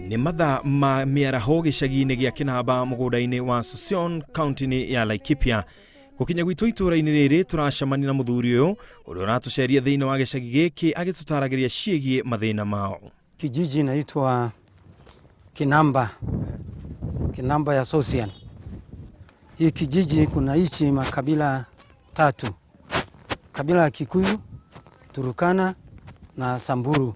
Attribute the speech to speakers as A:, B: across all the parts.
A: Nĩ mathaa ma mĩaraho gĩcagi-inĩ gĩa Kinamba mũgũnda-inĩ wa Susion kaunti-inĩ ya Laikipia. Gũkinya gwitũ itũũra-inĩ rĩrĩ tũracemania na mũthuri ũyũ ũrĩa ũratũceria thĩinĩ wa gĩcagi gĩkĩ agĩtũtaragĩria ciĩgiĩ mathĩna mao.
B: Kijiji inaitwa Kinamba ya Susion. Hii kijiji kunaishi makabila tatu. Kabila ya Kikuyu, Turukana na Samburu.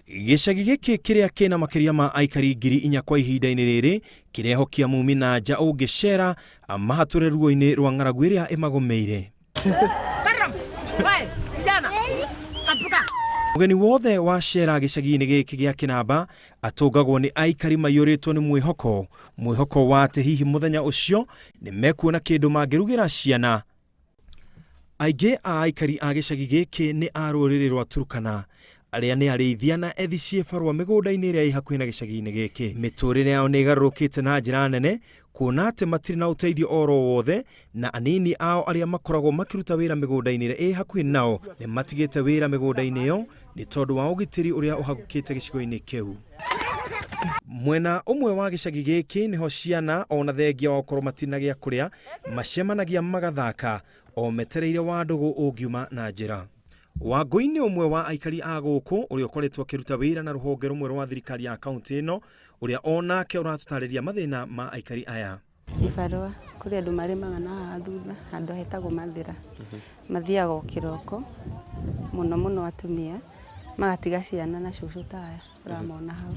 A: Gĩcagi gĩkĩ kĩrĩa kĩna makiria ma aikari ngiri inya kwa ihinda-inĩ rĩrĩ kĩrehokia mumi na nja ũngĩcera mahatũre ruo-inĩ rwa ngaragu ĩrĩa ĩmagomeire. Mũgeni wothe wacera gĩcagi-inĩ gĩkĩ gĩa Kinamba atũngagwo nĩ aikari maiyũrĩtwo nĩ mwĩhoko wa atĩ hihi mũthenya ũcio nĩ mekuona kĩndũ mangĩrugĩra ciana. Aingĩ a aikari a gĩcagi gĩkĩ nĩ a rũrĩrĩ rwa Turukana arĩa nĩ arĩithia na ethi ciĩbarwa mĩgũnda-inĩ ĩrĩa ĩ hakuhĩ na gĩcagi-inĩ gĩkĩ. Mĩtũrĩre yao nĩ ĩgarũrũkĩte na njĩra nene kuona atĩ matirĩ na ũteithio oro wothe, na anini ao arĩa makoragwo makĩruta wĩra mĩgũnda-inĩ ĩrĩa ĩ hakuhĩ nao nĩ matigĩte wĩra mĩgũnda-inĩ ĩyo nĩ tondũ wa ũgitĩri ũrĩa ũhagũkĩte gĩcigo-inĩ kĩu. Mwena ũmwe wa gĩcagi gĩkĩ nĩho ciana ona thengia wa gũkorwo matina gĩa kũrĩa macemanagia magathaka o metereire wa ndũgũ ũngiuma na njĩra. Wangũi nĩ ũmwe wa aikari a gũkũ ũrĩa ũkoretwo akĩruta wĩra na rũhonge rũmwe rwa thirikari ya kaunti ĩno ũrĩa onake ũratũtarĩria mathĩna ma aikari aya.
C: Ibarũa kũrĩ andũ marĩmaga na haha thutha handũ hetagwo mathira. Mathiaga o kĩroko mũno atumia magatiga ciana na cũcũ taya ũramona hau.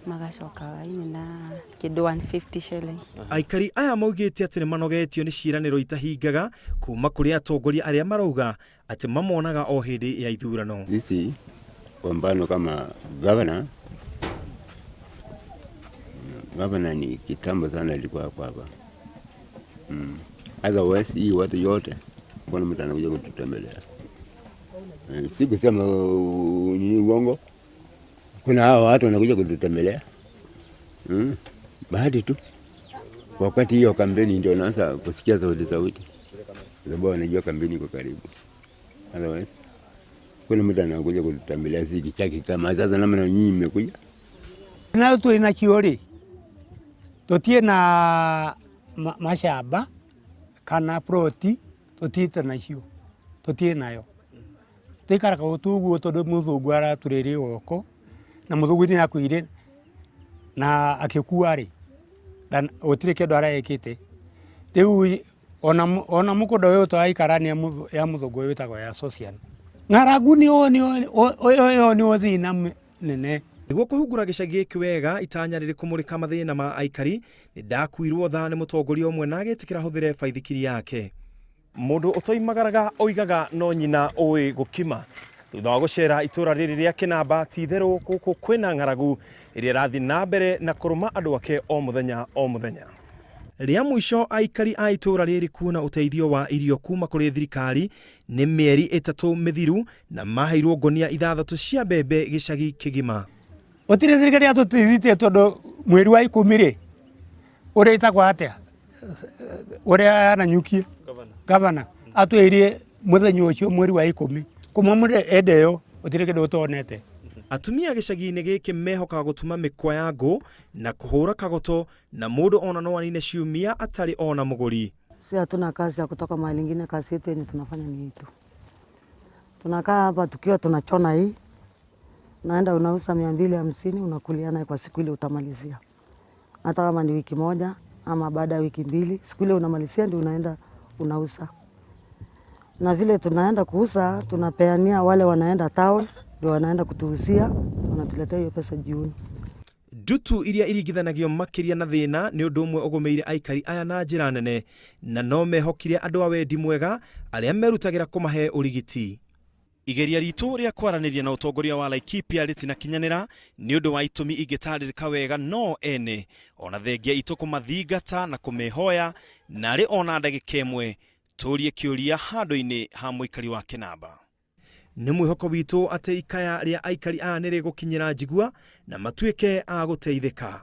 C: Magacoka waini na kĩndũ 150 shillings.
A: Aikari aya maugĩte atĩ nĩ manogetio nĩ ciĩranĩro itahingaga kuma kũrĩ atongoria arĩa marauga atĩ mamonaga o hĩndĩ ya ithurano.
D: Sisi kwa mfano kama gavana ni kitambo sana alikuwa hapa. Otherwise hii watu yote mbona mtu anakuja kututembelea. Sikusema ni uongo. Kuna hao watu wanakuja kututembelea. Bahati tu. Wakati hiyo kampeni ndio naanza kusikia sauti. Sababu wanajua kampeni iko karibu. Otherwise kuna mtu anakuja kututembelea sisi chaki kama sasa namna nyinyi mmekuja.
E: Na tu ina kiori. Totie na mashamba kana proti totie na cio. Totie nayo. Tekara ka utugu todo muthungu ara turere oko. Na mũthũngũ nĩ akuire na akĩkua rĩ gũtirĩ kĩndũ araĩkĩte. Rĩu ona mũkũnda ũyũ twaikara nĩ ya mũthũngũ ũyũ wĩtagwo ya Susion. Ngaragu nĩ thĩna nene.
A: Nĩguo kũhungura gĩcagi gĩkĩ wega itanya rĩrĩ kũmũrĩka mathĩna ma aikari nĩ ndakuirwo tha nĩ mũtongoria ũmwe na agĩtĩkĩra hũthĩre baithikiri yake. Mũndũ ũtoimagaraga oigaga no nyina ũĩ gũkima. Thutha wa gũcera itũũra rĩrĩ rĩa Kinamba ti-itherũ gũkũ kwĩna ngaragu ĩrĩa ĩrathiĩ na mbere na kũrũma andũ ake o mũthenya. Rĩa mũico aikari a itũũra rĩrĩ kuona ũteithio wa irio kuma kũrĩ thirikari nĩ mĩeri 3 mĩthiru na maheirwo ngonia 6 cia mbembe gĩcagi kĩgima.
E: Gũtirĩ thirikari yatũteithĩtie tondũ mweri wa 10 rĩ ũrĩa ĩtagwo atĩa ũrĩa ananyukie gavana atwĩrie mũthenya ũcio mweri wa 10 kumamure edeo gũtirĩ kĩndũ tuonete.
A: Atumia gĩcagi-inĩ gĩkĩ mehokaga gũtuma mĩkwa ya ngũ na kũhũra kagoto na mũndũ ona no anine ciumia atarĩ ona mũgũri.
F: Si hatuna kazi ya kutoka mahali ingine, kazi yetu yenye tunafanya ni hitu. Tunakaa hapa tukiwa tunachona hii. Naenda unauza 250 unakuliana kwa siku ile utamalizia. Hata kama ni wiki moja ama baada ya wiki 2 siku ile unamalizia ndio unaenda unauza. Na vile tunaenda kuuza tunapeania wale wanaenda town ndio wanaenda kutuuzia wanatuletea hiyo pesa jioni.
A: Ndutu iria irigithanagio makiria na thĩna nĩ ũndũ ũmwe ũgũmĩire aikari aya na njĩra nene na no mehokire andũ a wendi mwega arĩa merutagĩra kũmahe ũrigiti. Igeria ritũ rĩa kwaranĩria na ũtongoria wa Laikipia rĩtinakinyanĩra nĩ ũndũ wa itũmi ingĩtarĩrĩka wega no ene ona thengia itũ kũmathingata na kũmehoya narĩ ona ndagĩka ĩmwe tũrie kĩũria handũ-inĩ ha mũikari wa Kinamba. Nĩ mwĩhoko witũ atĩ ikaya rĩa aikari aya nĩ rĩgũkinyĩra njigua na matuĩke a gũteithĩka.